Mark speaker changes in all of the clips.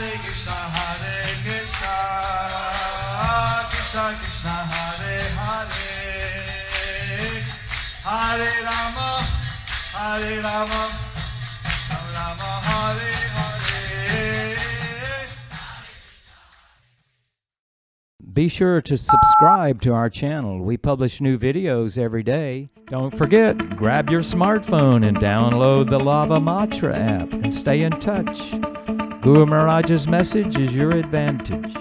Speaker 1: Hare Krishna, Krishna Krishna, Hare Hare, Hare Rama, Rama Rama, Hare Hare.
Speaker 2: Be sure to subscribe to our channel. We publish new videos every day. Don't forget, grab your smartphone and download the Lava Matra app and stay in touch. Guru Mahārāja's message is your advantage.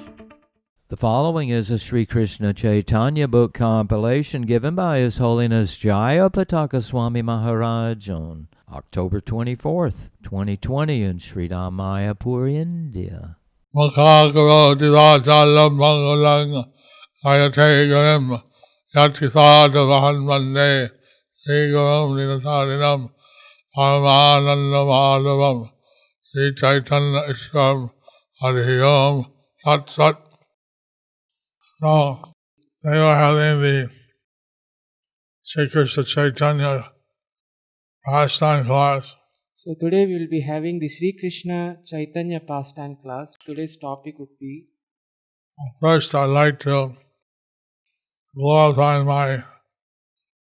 Speaker 2: The following is a Sri Krishna Caitanya book compilation given by His Holiness Jayapataka Swami Mahārāja on October 24th, 2020 in Śrīdhāma, Māyāpur, India.
Speaker 3: Mukhakaroti Vachalam Mangalang Ayate Garam Yatisada Vahanmande Sri Gurum Ninasarinam Paramananda Madhavam Sri Chaitanya Ishwaram Hari Om Sat Sat. So they were having the Sri Krishna Caitanya pastime class.
Speaker 4: So today we will be having the Sri Krishna Caitanya pastime class. Today's topic would be...
Speaker 3: First, I'd like to glorify my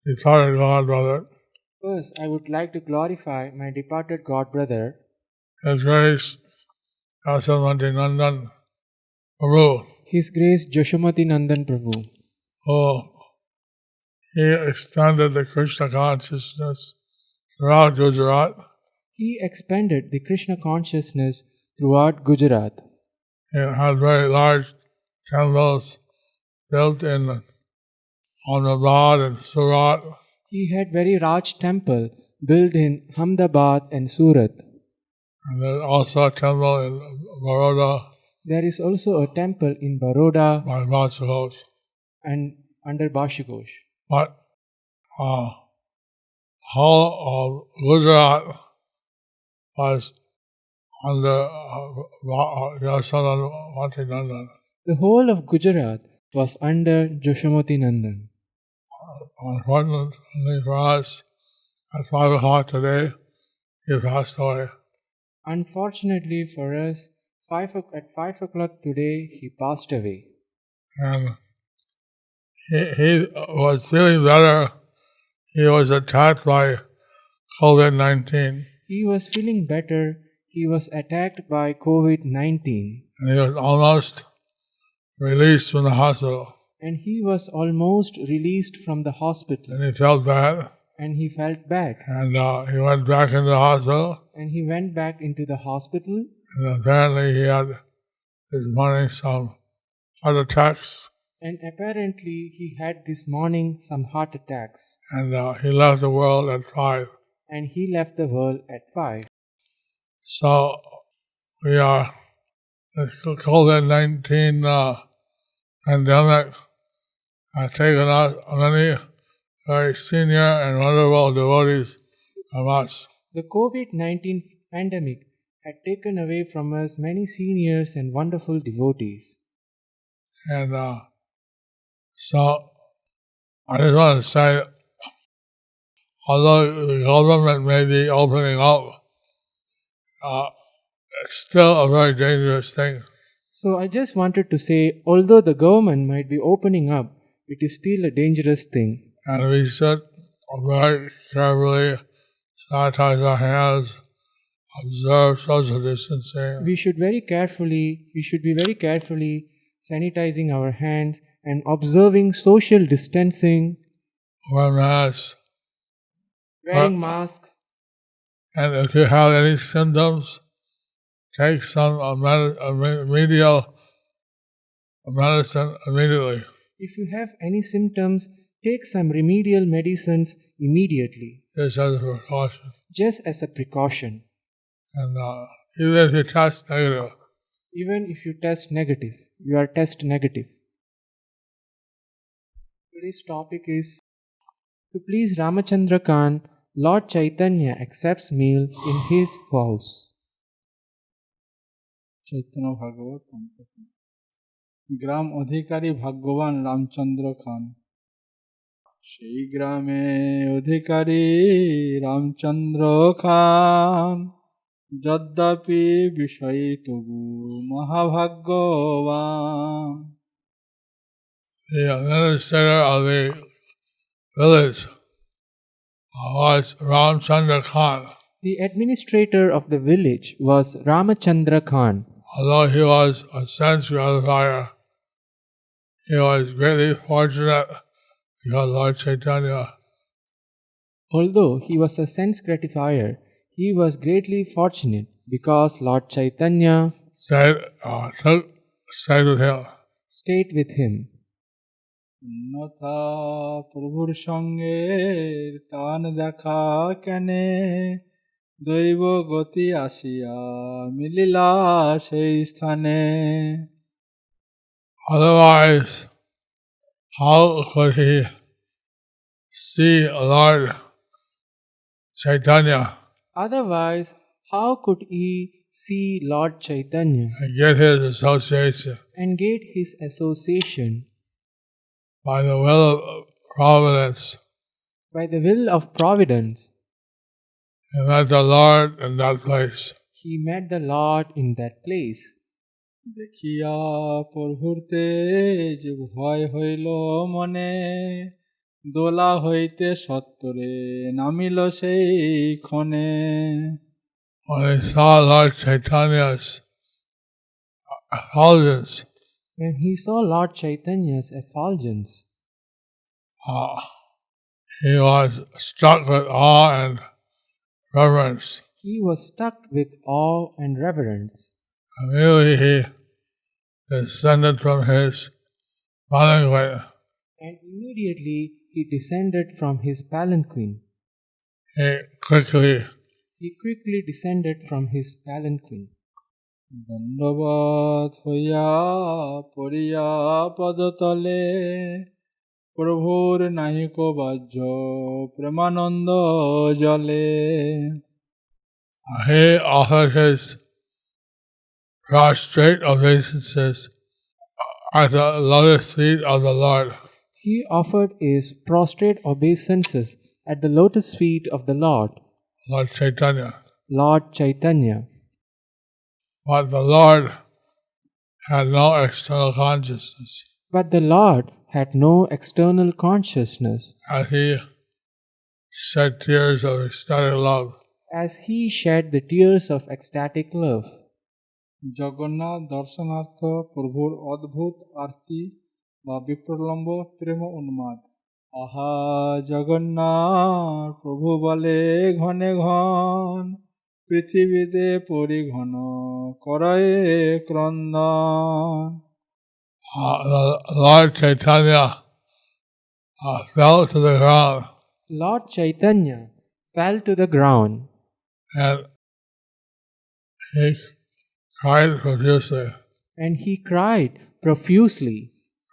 Speaker 3: departed godbrother.
Speaker 4: First, I would like to glorify my departed godbrother,
Speaker 3: His Grace Yasomati Nandan Prabhu,
Speaker 4: His Grace Jashamati Nandan Prabhu,
Speaker 3: who he extended the Krishna consciousness throughout Gujarat.
Speaker 4: He expanded the Krishna consciousness throughout Gujarat.
Speaker 3: He had very large temples built in Ahmedabad and Surat.
Speaker 4: He had very large temple built in Ahmedabad and Surat.
Speaker 3: And there's also a temple in Baroda
Speaker 4: There is also a temple in Baroda
Speaker 3: by Vatsakos.
Speaker 4: and under Bashikosh.
Speaker 3: But whole of Gujarat was under Yasomati Nandan.
Speaker 4: The whole of Gujarat was under Jashamati Nandan.
Speaker 3: Unfortunately for us, at 5 o'clock today, he passed away.
Speaker 4: Unfortunately for us, at 5 o'clock today, he passed away.
Speaker 3: And he was feeling better. He was attacked by COVID-19.
Speaker 4: He was feeling better. He was attacked by COVID-19.
Speaker 3: And he was almost released from the hospital.
Speaker 4: And he was almost released from the hospital.
Speaker 3: And he felt bad.
Speaker 4: And he felt bad.
Speaker 3: And he went back into the hospital.
Speaker 4: And he went back into the hospital.
Speaker 3: And apparently he had this morning some heart attacks.
Speaker 4: And apparently he had this morning some heart attacks.
Speaker 3: And he left the world at 5.
Speaker 4: And he left the world at 5.
Speaker 3: So we are, the COVID-19 pandemic has taken out many very senior and wonderful devotees from us.
Speaker 4: The COVID-19 pandemic had taken away from us many seniors and wonderful devotees.
Speaker 3: And so I just want to say, although the government may be opening up, it's still a very dangerous thing.
Speaker 4: So I just wanted to say, although the government might be opening up, it is still a dangerous thing.
Speaker 3: And we should very carefully sanitize our hands, observe social distancing.
Speaker 4: We should be very carefully sanitizing our hands and observing social distancing.
Speaker 3: Wear masks.
Speaker 4: Wearing masks.
Speaker 3: And if you have any symptoms, take some remedial medicine immediately.
Speaker 4: If you have any symptoms, take some remedial medicines immediately.
Speaker 3: Just as a precaution.
Speaker 4: Just as a precaution.
Speaker 3: And even if you test negative.
Speaker 4: Even if you test negative. You are test negative. Today's topic is, to please Rāmacandra Khān, Lord Caitanya accepts meal in his house.
Speaker 5: Chaitanya Bhagavat গ্রাম অধিকারী ভাগ্যবান রামচন্দ্র খান। সেই গ্রামে অধিকারী রামচন্দ্র খান যদ্যপি বিষয়ী তবু মহাভাগ্যবান।
Speaker 3: The administrator of the village was Rāmacandra Khān.
Speaker 4: The administrator of the village was Rāmacandra Khān.
Speaker 3: Although he was a sense gratifier, he was greatly fortunate because Lord Caitanya
Speaker 4: Although he was a sense gratifier, he was greatly fortunate because Lord Caitanya
Speaker 3: stayed with him.
Speaker 4: stayed with him.
Speaker 5: অন্যথা প্রভুর সঙ্গে তান দেখা কেনে, দৈব গতি আসিয়া মিলিলা সেই স্থানে।
Speaker 3: Otherwise, how could he see Lord Caitanya
Speaker 4: Otherwise, how could he see Lord Caitanya
Speaker 3: and get his association?
Speaker 4: and get his association?
Speaker 3: By the will of providence,
Speaker 4: By the will of providence,
Speaker 3: he met the Lord in that place.
Speaker 4: he met the Lord in that place.
Speaker 5: দেখিয়া প্রভুর তেজ ভয় হইল মনে, দোলা হইতে সত্তরে নামিল সেই ক্ষণে।
Speaker 3: When he saw Lord Chaitanya's effulgence,
Speaker 4: When he saw Lord Chaitanya's effulgence,
Speaker 3: he was struck with awe and reverence.
Speaker 4: he was struck with awe and reverence.
Speaker 3: Immediately he descended from his palanquin.
Speaker 4: And immediately he descended from his palanquin. He quickly descended from his palanquin.
Speaker 5: দণ্ডবৎ হইয়া পড়িয়া পদতলে, প্রভুর নাহিক বাহ্য প্রেমানন্দ জলে।
Speaker 3: He offered his prostrate obeisances at the lotus feet of the Lord.
Speaker 4: He offered his prostrate obeisances at the lotus feet of the Lord,
Speaker 3: Lord Chaitanya.
Speaker 4: Lord Caitanya.
Speaker 3: But the Lord had no external consciousness.
Speaker 4: But the Lord had no external consciousness.
Speaker 3: As he shed tears of ecstatic love,
Speaker 4: As he shed the tears of ecstatic love,
Speaker 5: Jagannath দর্শনার্থ প্রভুর অদ্ভুত আরতি বা বিপ্রলম্ব প্রেম উন্মাদ। আহা জগন্নাথ প্রভু বলে ঘনে ঘন, পৃথিবীতে পরিঘন করয়ে ক্রন্দন।
Speaker 3: the Lord Chaitanya fell to the ground
Speaker 4: Lord Caitanya fell to the ground
Speaker 3: and he cried profusely.
Speaker 4: and he cried profusely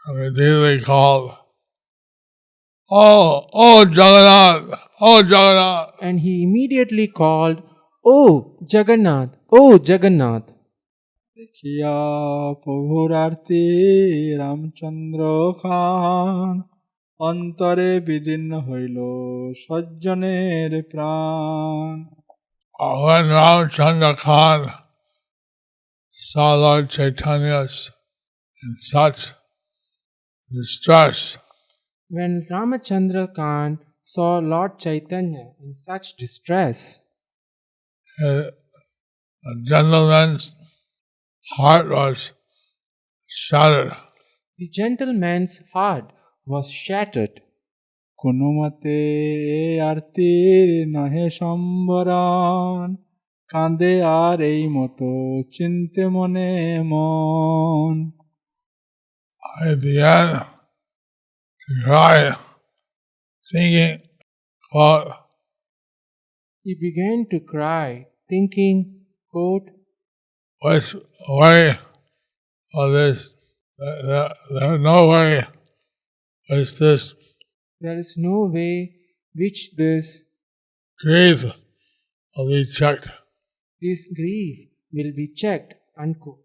Speaker 3: And repeatedly called, Oh Jagannath! Oh Jagannath!
Speaker 4: and he immediately called, "Oh Jagannath! Oh Jagannath!"
Speaker 5: দেখিয়া প্রভুর আরতি রামচন্দ্র খান, অন্তরে বিদীর্ণ হইল সজ্জনের প্রাণ।
Speaker 3: When Rāmacandra Khān saw Lord Chaitanya in such distress,
Speaker 4: When Rāmacandra Khān saw Lord Caitanya in such distress,
Speaker 3: the gentleman's heart was shattered.
Speaker 4: the gentleman's heart was shattered.
Speaker 5: কোনো মতে আরতির নহে সম্বরণ, কাঁদে আর এই মতো চিন্তে মনে মন।
Speaker 3: I began to cry, thinking, quote,
Speaker 4: He began to cry, thinking, quote,
Speaker 3: which way of this, there's no way which this
Speaker 4: "There is no way which this
Speaker 3: grief will be checked.
Speaker 4: grief will be checked." Unquote.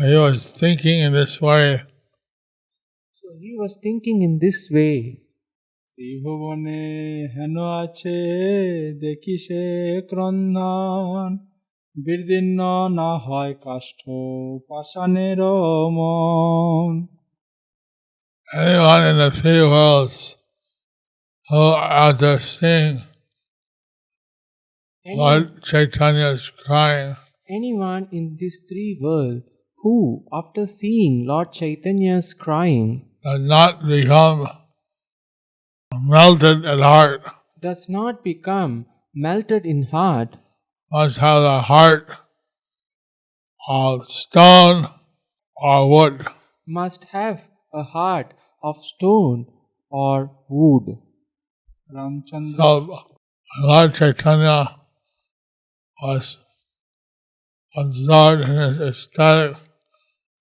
Speaker 3: He was thinking in this way.
Speaker 4: So he was thinking in this way.
Speaker 5: ত্রিভুবনে হেন আছে দেখি সে ক্রন্দন বিদীর্ণ না হয় কাষ্ঠ পাষাণের মন।
Speaker 3: Anyone in the three worlds who, after seeing Lord Chaitanya's crying,
Speaker 4: Anyone in these three worlds who, after seeing Lord Chaitanya's crying,
Speaker 3: does not become melted at heart,
Speaker 4: does not become melted in heart,
Speaker 3: must have the heart of stone or wood.
Speaker 4: must have a heart of stone or wood.
Speaker 5: Ramchandra
Speaker 3: So Lord Chaitanya was absorbed in his ecstatic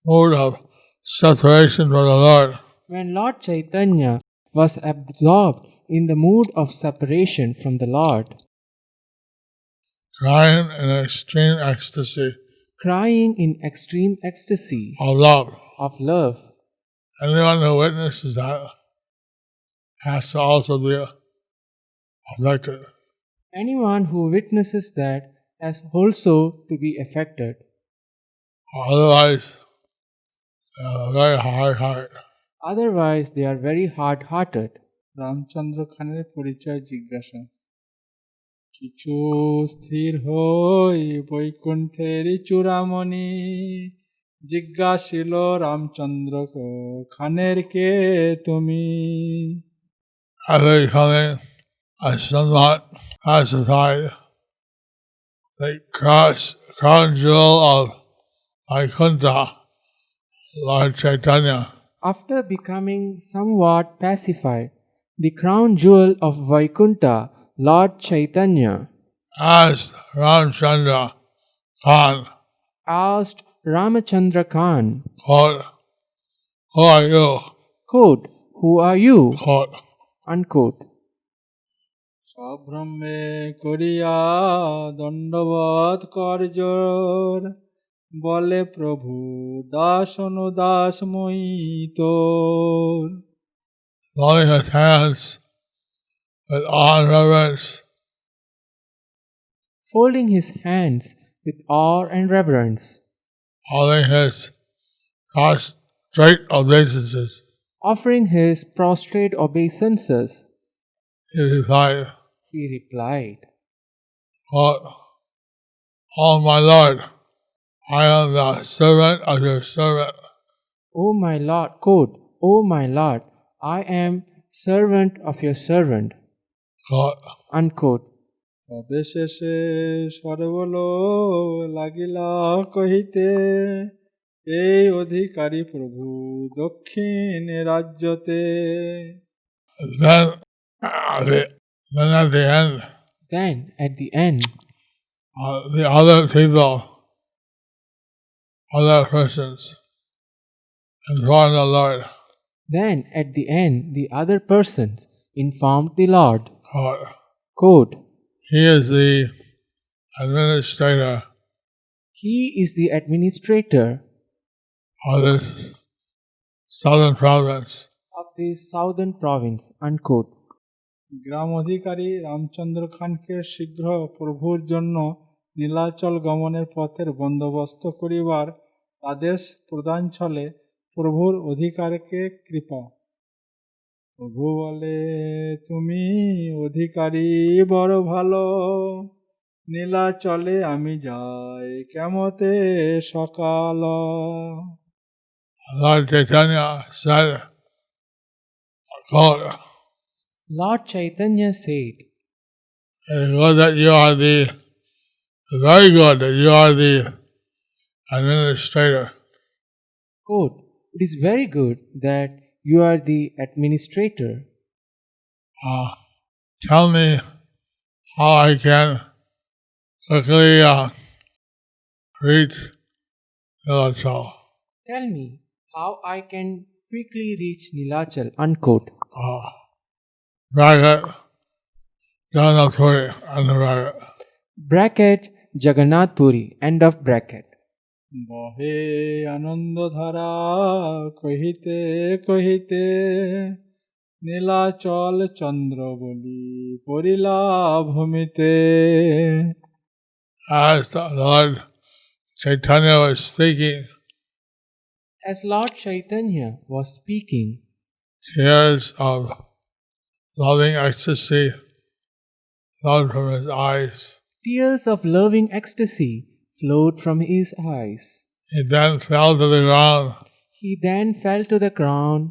Speaker 3: mood of separation from the Lord.
Speaker 4: When Lord Chaitanya was absorbed in the mood of separation from the Lord,
Speaker 3: Crying in extreme ecstasy
Speaker 4: crying in extreme ecstasy
Speaker 3: of love.
Speaker 4: of love,
Speaker 3: Anyone who witnesses that has to also be affected.
Speaker 4: anyone who witnesses that has also to be affected.
Speaker 3: Otherwise, a very hard heart.
Speaker 4: Otherwise, they are very hard-hearted.
Speaker 5: Ramchandra খানের পরিচয় জিজ্ঞাসা। কিছু স্থির হই বৈকুণ্ঠের চূড়ামণি জিজ্ঞাসিল রামচন্দ্র খানের কে তুমি।
Speaker 3: After becoming a somewhat pacified, the crown jewel of Vaikuntha, Lord Chaitanya,
Speaker 4: After becoming somewhat pacified, the crown jewel of Vaikuntha, Lord Chaitanya,
Speaker 3: asked Rāmacandra Khān,
Speaker 4: asked Rāmacandra Khān,
Speaker 3: quote, "Who are you?"
Speaker 4: quote, "Who are you?"
Speaker 3: Quote,
Speaker 4: unquote.
Speaker 5: সভ্রমে করিয়া দণ্ডবৎ করজোর বলে প্রভু দাস অনুদাস মই তোর।
Speaker 3: holding his hands with awe and reverence,
Speaker 4: Folding his hands with awe and reverence,
Speaker 3: holding his prostrate obeisances,
Speaker 4: offering his prostrate obeisances,
Speaker 3: he replied,
Speaker 4: quote,
Speaker 3: "Oh my Lord, I am the servant of your servant."
Speaker 4: "O my Lord," quote, "O my Lord, I am servant of your servant,"
Speaker 3: Quote,
Speaker 4: unquote.
Speaker 5: তবে শেষে সর্বল লাগিলা কহিতে এই অধিকারী প্রভু দক্ষিণ রাজ্যতে।
Speaker 3: Then at the end,
Speaker 4: Then at the end,
Speaker 3: the other people, other persons, informed the Lord,
Speaker 4: then at the end, the other persons informed the Lord,
Speaker 3: quote,
Speaker 4: quote,
Speaker 3: "He is the administrator
Speaker 4: "He is the administrator
Speaker 3: of this southern province."
Speaker 4: of the southern province," unquote.
Speaker 5: গ্রাম অধিকারী রামচন্দ্র খানকে শীঘ্র প্রভুর জন্য নীলাচল গমনের পথের বন্দোবস্ত করিবার আদেশ প্রদান ছলে প্রভুর অধিকারকে কৃপা। প্রভু বলে তুমি অধিকারী বড় ভালো নীলাচলে আমি যাই কেমতে সকাল।
Speaker 3: Lord Caitanya said, quote,
Speaker 4: Lord Chaitanya said,
Speaker 3: "It's good that you are very good that you are the administrator.
Speaker 4: quote, "It is very good that you are the administrator.
Speaker 3: Tell me how I can quickly reach Nilachal."
Speaker 4: Tell me how I can quickly reach Nilachal," unquote.
Speaker 3: Bracket, Jagannath Puri, and the bracket.
Speaker 4: Bracket Jagannath Puri, end of bracket.
Speaker 5: বহে আনন্দ ধারা কহিতে কহিতে নীলাচল চন্দ্র বলি পরিলা ভূমিতে।
Speaker 3: As the Lord Chaitanya was speaking,
Speaker 4: As Lord Chaitanya was speaking,
Speaker 3: tears of loving ecstasy flowed from his eyes.
Speaker 4: tears of loving ecstasy flowed from his eyes.
Speaker 3: He then fell to the ground,
Speaker 4: He then fell to the ground,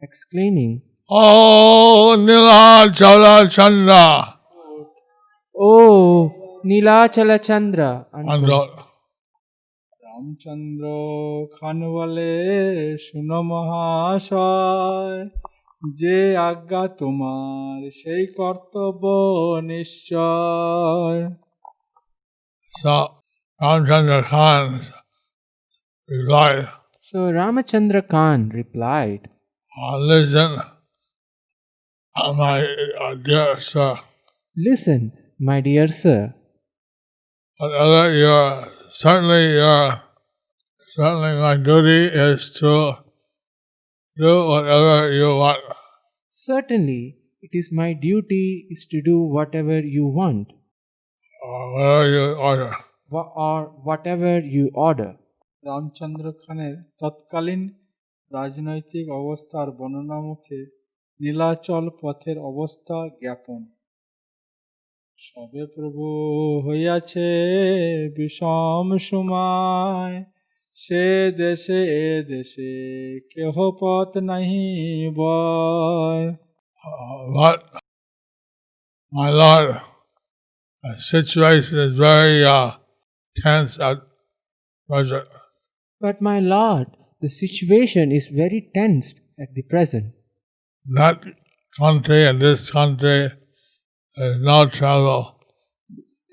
Speaker 4: exclaiming,
Speaker 3: "Oh, Nilachala Chandra!"
Speaker 4: "Oh, Nilachala Chandra!"
Speaker 3: Unquote.
Speaker 5: Ramchandra খান বলে শুনো মহাশয়, যে আজ্ঞা তোমার সেই কর্তব্য নিশ্চয়।
Speaker 3: So Rāmacandra Khān replied,
Speaker 4: So Rāmacandra Khān replied,
Speaker 3: "Listen, my dear sir,
Speaker 4: "Listen, my dear sir,
Speaker 3: whatever certainly my duty is to do whatever you want.
Speaker 4: certainly it is my duty is to do whatever you want,
Speaker 3: Whatever you order."
Speaker 4: or whatever you order."
Speaker 5: Ramchandra খানের তৎকালীন রাজনৈতিক অবস্থার বর্ণনা মুখে নীলাচল পথের অবস্থা জ্ঞাপন। সবে প্রভু হইয়াছে বিষম সময়, সে দেশে এ দেশে কেহ পথ নাহি বয়।
Speaker 3: But my Lord, the situation is very tense at present.
Speaker 4: But my lord, the situation is very tense at the present.
Speaker 3: That country and this country, there is no travel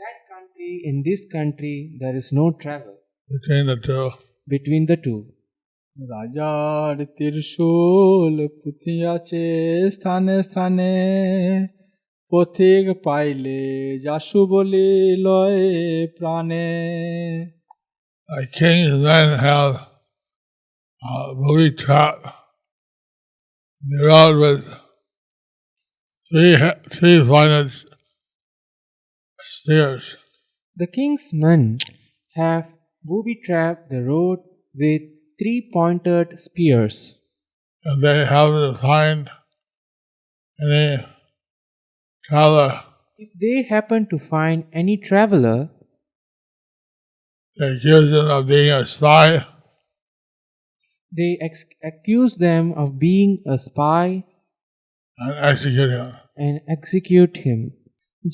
Speaker 4: That country, in this country, there is no travel
Speaker 3: between the two.
Speaker 4: between the two.
Speaker 5: রাজার ত্রিশূল পুঁথিয়াছে স্থানে স্থানে, পথিক পাইলে যাসু বলি লয় প্রাণে।
Speaker 3: The kings then have booby trap. They rode with three pointed spears.
Speaker 4: The king's men have booby-trapped the road with 3-pointed spears.
Speaker 3: And they have to find any traveler.
Speaker 4: If they happen to find any traveler,
Speaker 3: They accuse them of being a spy,
Speaker 4: they accuse them of being a spy
Speaker 3: and execute him.
Speaker 4: and execute him.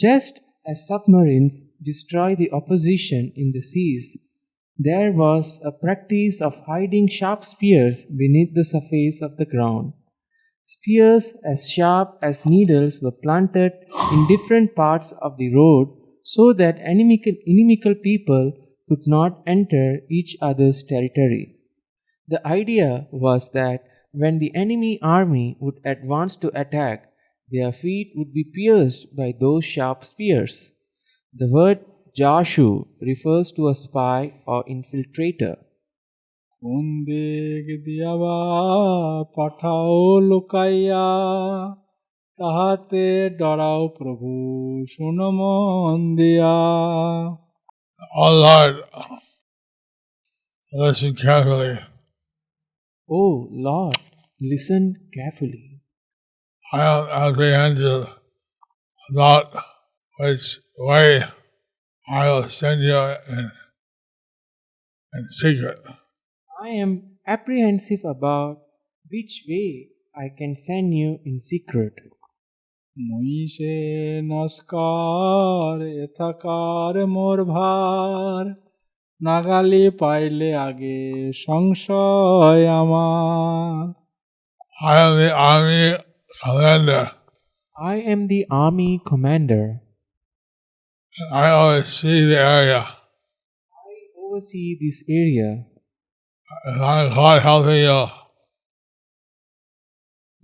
Speaker 4: Just as submarines destroy the opposition in the seas, there was a practice of hiding sharp spears beneath the surface of the ground. Spears as sharp as needles were planted in different parts of the road so that inimical people could not enter each other's territory. The idea was that when the enemy army would advance to attack, their feet would be pierced by those sharp spears. The word Jashu refers to a spy or infiltrator.
Speaker 5: কোন দিক দিয়াবা পাঠাও লুকাইয়া, তাহাতে ডরাও প্রভু শুনো মন দিয়া।
Speaker 3: Oh Lord, listen carefully.
Speaker 4: Oh Lord, listen carefully.
Speaker 3: I am apprehensive about which way I will send you in secret.
Speaker 4: I am apprehensive about which way I can send you in secret.
Speaker 5: মহিষে নস্কার এথাকার মোর ভার, নাগালি পাইলে আগে সংশয় আমার।
Speaker 3: I am the army commander.
Speaker 4: I am the army commander.
Speaker 3: I oversee the area.
Speaker 4: I oversee this area.
Speaker 3: If I'm caught helping you,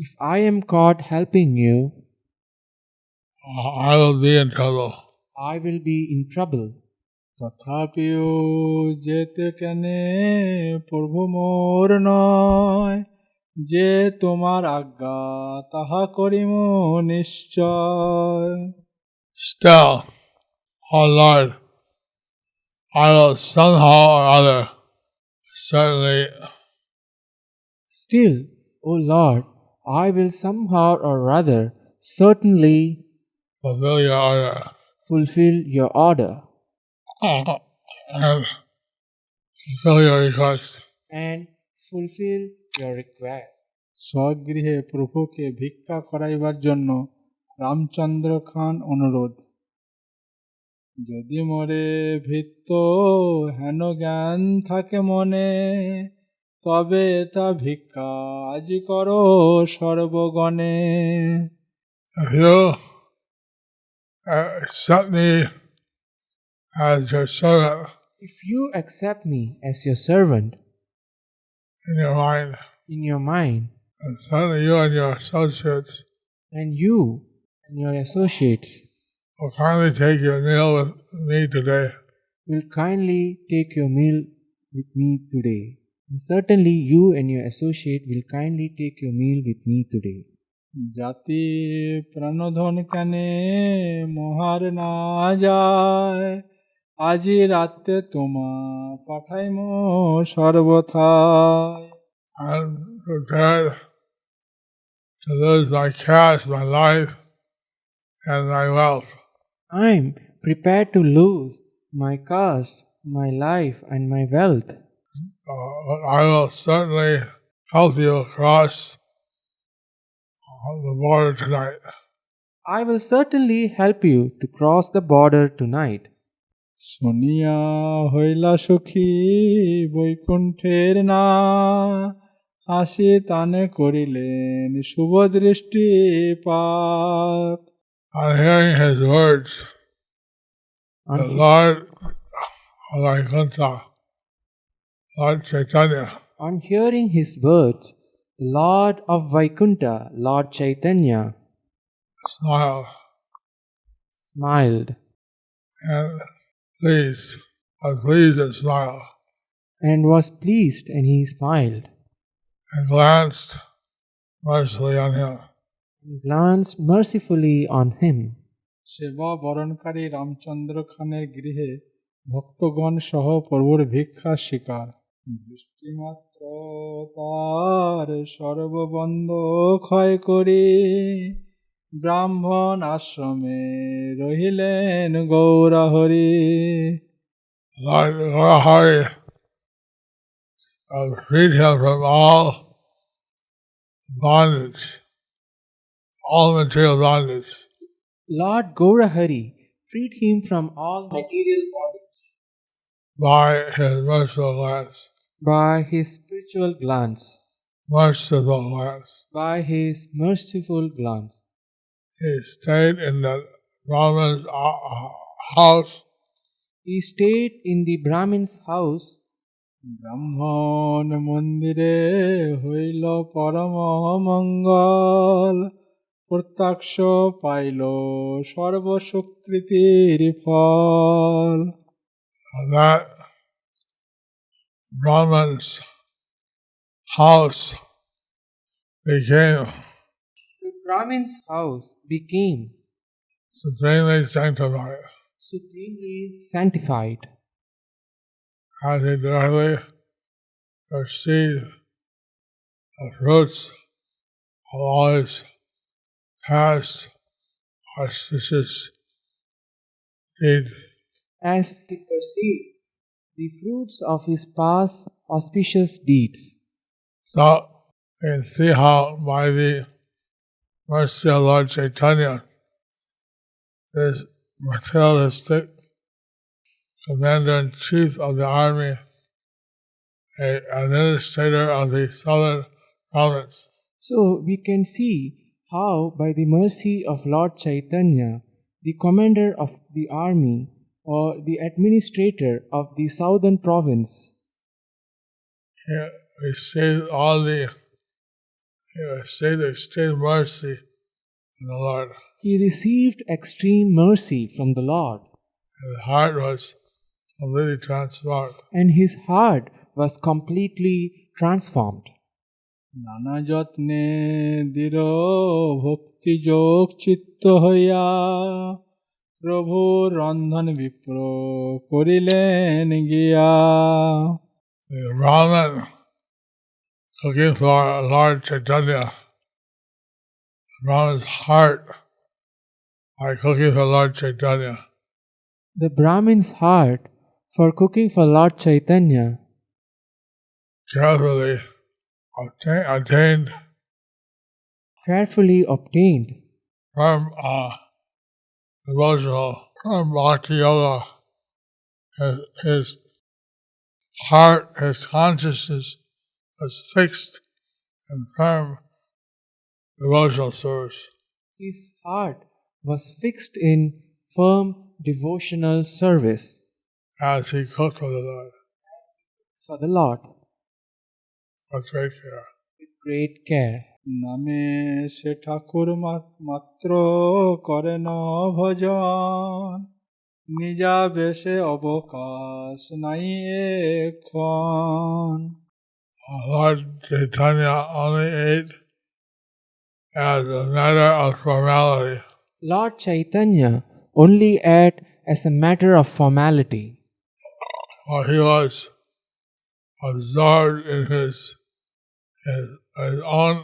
Speaker 4: If I am caught helping you,
Speaker 3: I will be in trouble.
Speaker 4: I will be in trouble.
Speaker 5: তথাপিও যেতে কেনে প্রভু মোর নয়, যে তোমার আজ্ঞা তাহা করিম নিশ্চয়।
Speaker 3: Still, O Lord, I will somehow or other certainly
Speaker 4: Still, O Lord, I will somehow or other certainly
Speaker 3: fulfill your order
Speaker 4: fulfill your order
Speaker 3: and fulfill your request.
Speaker 4: and fulfill your request.
Speaker 5: স্বগৃহে প্রভুকে ভিক্ষা করাইবার জন্য রামচন্দ্র খান অনুরোধ। যদি মোরে ভিত্ত হেন জ্ঞান থাকে মনে, তবে তা ভিক্ষা আজি করো সর্বগণে।
Speaker 3: If you accept me as your servant
Speaker 4: If you accept me as your servant
Speaker 3: in your mind,
Speaker 4: in your mind,
Speaker 3: and certainly you and your associates
Speaker 4: and you and your associates
Speaker 3: will kindly take your meal with me today,
Speaker 4: will kindly take your meal with me today. And certainly you and your associate will kindly take your meal with me today.
Speaker 5: জাতি প্রাণধন কেনে মহার না যায়, আজি রাতে তোমা পাঠাইম সর্বথায়।
Speaker 3: I'm prepared to lose my caste, my life, and my wealth.
Speaker 4: I'm prepared to lose my caste, my life, and my wealth.
Speaker 3: But I will certainly help you cross the border tonight.
Speaker 4: I will certainly help you to cross the border tonight.
Speaker 5: শুনিয়া হইলা সুখী বৈকুণ্ঠের না, হাসি তানে করিলেন শুভ দৃষ্টিপাত।
Speaker 3: On hearing his words, the Lord of Vaikuntha, Lord Caitanya,
Speaker 4: On hearing his words, the Lord of Vaikuntha, Lord Caitanya, smiled
Speaker 3: and pleased and smiled,
Speaker 4: and was pleased, and he smiled
Speaker 3: and glanced mercifully on him.
Speaker 4: and glanced mercifully on him.
Speaker 5: সেবা বরণকারী রামচন্দ্র খানের গৃহে ভক্তগণ সহ প্রভুর ভিক্ষা শিকার। দৃষ্টিমাত্র তার সর্ববন্ধ ক্ষয় করি, ব্রাহ্মণ আশ্রমে রহিলেন Gaurhari.
Speaker 3: Lord Mahārāja freed him from all bondage, all material bondage,
Speaker 4: Lord Gaurahari freed him from all material bondage
Speaker 3: by his merciful glance.
Speaker 4: by his spiritual glance,
Speaker 3: Merciful glance.
Speaker 4: by his merciful glance.
Speaker 3: He stayed in the Brahman's house
Speaker 4: He stayed in the Brahmin's house.
Speaker 5: ব্রাহ্মণ মন্দিরে হইল পরম মঙ্গল, প্রত্যক্ষ পাইল সর্বসুকৃতির ফল।
Speaker 3: that Brahman's house became
Speaker 4: The Brahmin's house became
Speaker 3: supremely sanctified
Speaker 4: supremely sanctified
Speaker 3: as he directly perceived the fruits of all his past auspicious deeds.
Speaker 4: as he perceived the fruits of his past auspicious deeds.
Speaker 3: So you can see how by the mercy of Lord Caitanya, this materialistic commander-in-chief of the army, an administrator of the southern province,
Speaker 4: So we can see how by the mercy of Lord Caitanya, the commander of the army or the administrator of the southern province,
Speaker 3: he received all the extreme mercy from the Lord.
Speaker 4: he received extreme mercy from the Lord,
Speaker 3: His heart was completely transformed.
Speaker 4: and his heart was completely transformed.
Speaker 5: নানা যত্নে দৃঢ় ভক্তি যোগ চিত্ত হইয়া প্রভু রন্ধন বিপ্র করিলেন গিয়া।
Speaker 3: The Brahmin cooking for Lord Chaitanya, Brahman's heart by cooking for Lord Chaitanya.
Speaker 4: The Brahmin's heart for cooking for Lord Caitanya
Speaker 3: Carefully
Speaker 4: obtained
Speaker 3: from devotional, from bhakti yoga. His heart, his consciousness was fixed in firm devotional service.
Speaker 4: His heart was fixed in firm devotional service
Speaker 3: As he cooked for the Lord.
Speaker 4: for the Lord
Speaker 3: With great care.
Speaker 4: with great care.
Speaker 5: নামে সে ঠাকুর মাত্র করেন ভজন, নিজা বেশে অবকাশ নাই এখন।
Speaker 3: Lord Chaitanya only ate as a matter of formality.
Speaker 4: Lord Caitanya only ate as a matter of formality,
Speaker 3: For he was absorbed in his own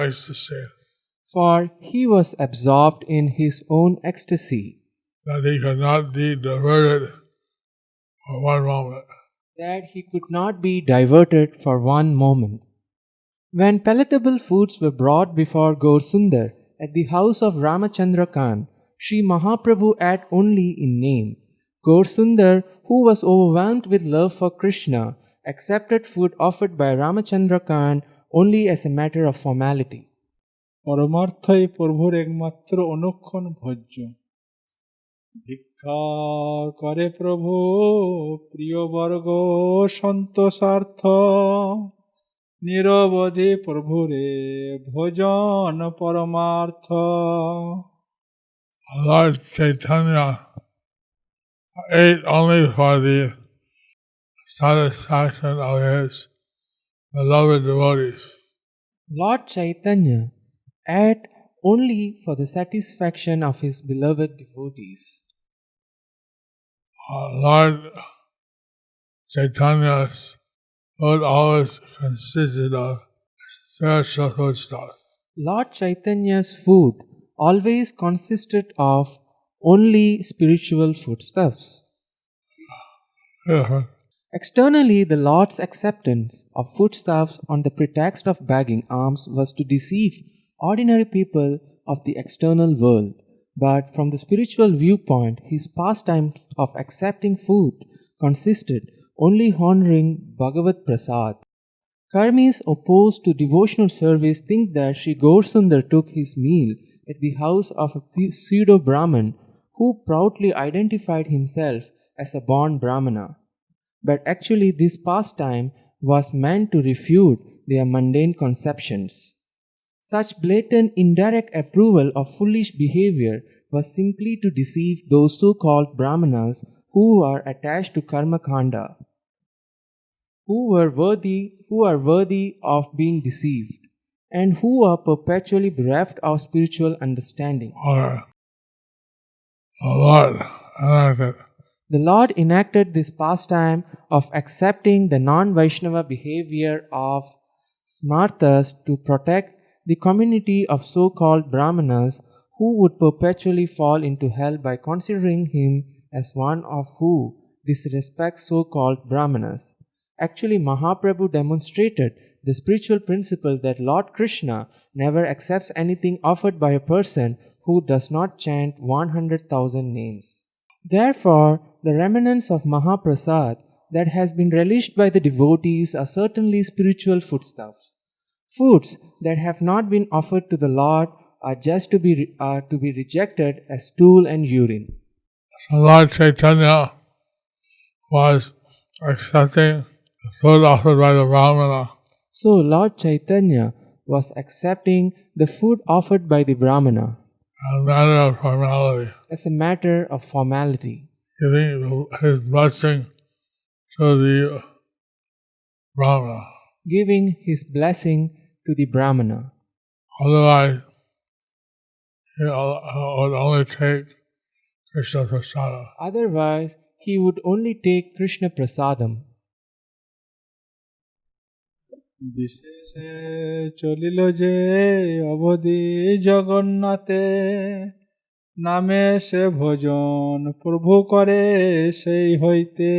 Speaker 3: ecstasy,
Speaker 4: for he was absorbed in his own ecstasy,
Speaker 3: that he could not be diverted for one moment.
Speaker 4: that he could not be diverted for one moment. When palatable foods were brought before Gaur-Sundar at the house of Rāmacandra Khān, Sri Mahaprabhu ate only in name. Gaur-Sundar, who was overwhelmed with love for Kṛṣṇa, accepted food offered by Rāmacandra Khān only as a matter of formality.
Speaker 5: পরমার্থই প্রভুর একমাত্র অনুক্ষণ ভোজ্য, ভিক্ষা করে প্রভু প্রিয়বর্গ সন্তোষার্থ, নিরবধি প্রভুরে ভোজন পরমার্থ।
Speaker 3: Lord Chaitanya ate only for the satisfaction of his beloved devotees.
Speaker 4: Lord Caitanya ate only for the satisfaction of his beloved devotees.
Speaker 3: Lord Chaitanya's food always consisted of spiritual foodstuff.
Speaker 4: Lord Chaitanya's food always consisted of only spiritual foodstuffs. Externally, the Lord's acceptance of foodstuffs on the pretext of begging alms was to deceive ordinary people of the external world. But from the spiritual viewpoint, his pastime of accepting food consisted only honoring Bhagavat Prasad. Karmis opposed to devotional service think that Sri Gaur-Sundar took his meal at the house of a pseudo-Brahman who proudly identified himself as a born Brahmana. But actually this pastime was meant to refute their mundane conceptions. Such blatant indirect approval of foolish behavior was simply to deceive those so-called Brahmanas who are attached to Karmakanda, who are worthy of being deceived, and who are perpetually bereft of spiritual understanding. The Lord enacted this pastime of accepting the non-Vaishnava behavior of Smartas to protect the community of so-called Brahmanas who would perpetually fall into hell by considering him as one of who disrespects so-called Brahmanas. Actually, Mahaprabhu demonstrated the spiritual principle that Lord Kṛṣṇa never accepts anything offered by a person who does not chant 100,000 names. Therefore, the remnants of Mahaprasad that has been relished by the devotees are certainly spiritual foodstuffs. Foods that have not been offered to the Lord are just to be rejected as stool and urine.
Speaker 3: So Lord Chaitanya was accepting the food offered by the Brahmana.
Speaker 4: So Lord Chaitanya was accepting the food offered by the Brahmana
Speaker 3: As a matter of formality.
Speaker 4: As a matter of formality.
Speaker 3: Giving his blessing to the Brahmana.
Speaker 4: giving his blessing to the Brahmana.
Speaker 3: Otherwise, he would only take Krishna Prasada.
Speaker 4: Otherwise, he would only take Krishna Prasadam.
Speaker 5: বিশেষে চলিল যে অবধি জগন্নাথে নামে সে ভজন প্রভু করে সেই হইতে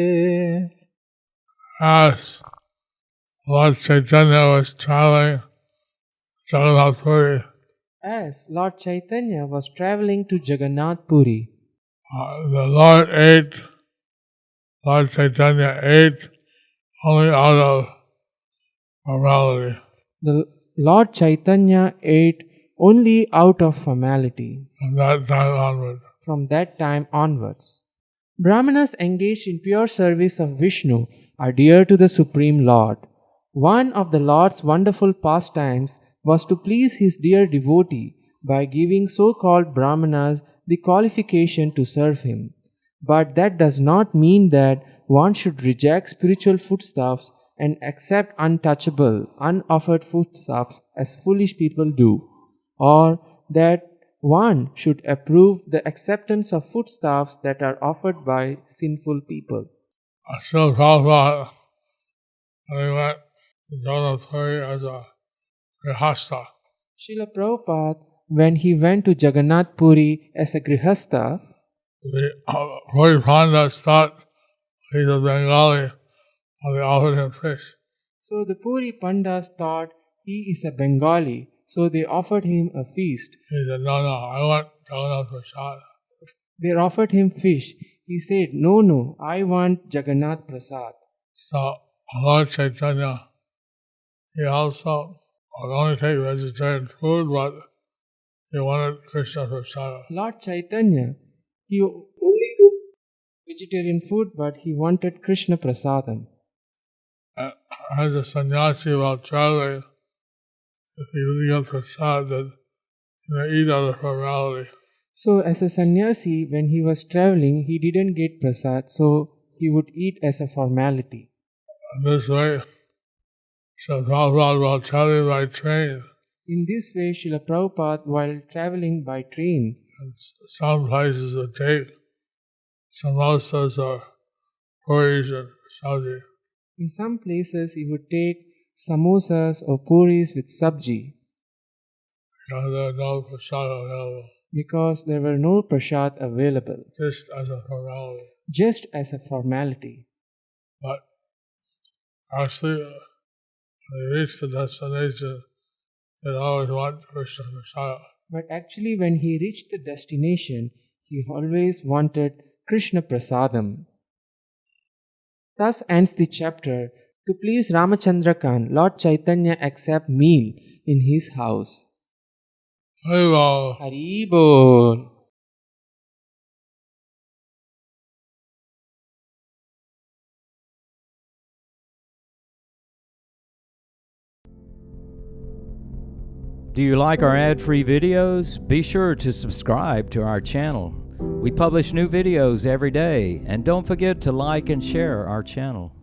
Speaker 3: As Lord Chaitanya was traveling Jagannath Puri,
Speaker 4: As Lord Chaitanya was traveling to Jagannath Puri,
Speaker 3: the Lord Chaitanya ate only out of formality.
Speaker 4: the Lord Chaitanya ate only out of formality.
Speaker 3: From that time onward.
Speaker 4: Brahmanas engaged in pure service of Vishnu are dear to the Supreme Lord. One of the Lord's wonderful pastimes was to please his dear devotee by giving so-called Brahmanas the qualification to serve him. But that does not mean that one should reject spiritual foodstuffs and accept untouchable, unoffered foodstuffs as foolish people do, or that one should approve the acceptance of foodstuffs that are offered by sinful people.
Speaker 3: So Prabhupada, when he went to Jagannath Puri as a grihastha,
Speaker 4: Srila Prabhupada, when he went to Jagannath Puri as a grihastha,
Speaker 3: the Puri Pandas thought he's a Bengali, and they offered him fish.
Speaker 4: so the Puri Pandas thought he is a Bengali, so they offered him a feast.
Speaker 3: He said, no, I want Jagannath Prasad.
Speaker 4: They offered him fish. He said, no, I want Jagannath Prasad.
Speaker 3: So Lord Chaitanya, he also would only take vegetarian food, but he wanted Krishna Prasad.
Speaker 4: Lord Chaitanya, he only took vegetarian food, but he wanted Krishna Prasadam.
Speaker 3: As a sannyasi while traveling, if he didn't get prasad, then eat out of formality.
Speaker 4: So as a sannyasi, when he was traveling, he didn't get prasad, so he would eat as a formality.
Speaker 3: In this way, so Prabhupada while traveling by train,
Speaker 4: In this way, Srila Prabhupada, while traveling by train,
Speaker 3: in some places would take samosas or puris and sabji.
Speaker 4: in some places he would take samosas or puris with sabji
Speaker 3: Because there was no prasad available,
Speaker 4: because there were no prasad available,
Speaker 3: just as a formality.
Speaker 4: just as a formality.
Speaker 3: But actually, when they reach the destination, they always want Krishna Prasad.
Speaker 4: But actually, when he reached the destination, he always wanted Krishna Prasadam. Thus ends the chapter. To please Rāmacandra Khān, Lord Chaitanya accept meal in his house.
Speaker 3: Hello.
Speaker 4: Hari Bol.
Speaker 2: Do you like our ad-free videos? Be sure to subscribe to our channel. We publish new videos every day, and don't forget to like and share our channel.